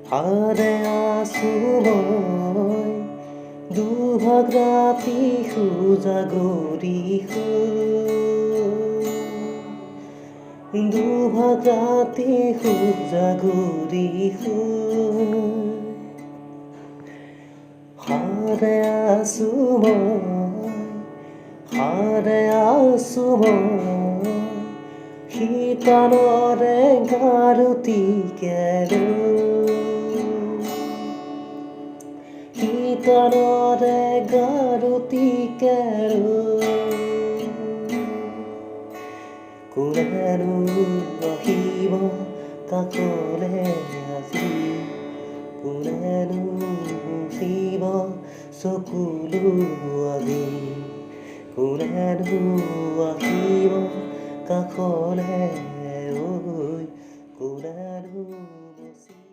ভাৰে আছো মই দুভাগ ৰাতি সুজাগৰি দুভাগ ৰাতি সুজাগৰি হাৰে আছো মই শীতলৰে গাৰুতি কেৰো শীতলৰে গাৰুতি কেৰো কোনেনো আহিব কাষলে আজি কোনেনো মুচিব চকুলো আজি কোনেনো আহিব কাষলে ঐ কোনেনো মুচিব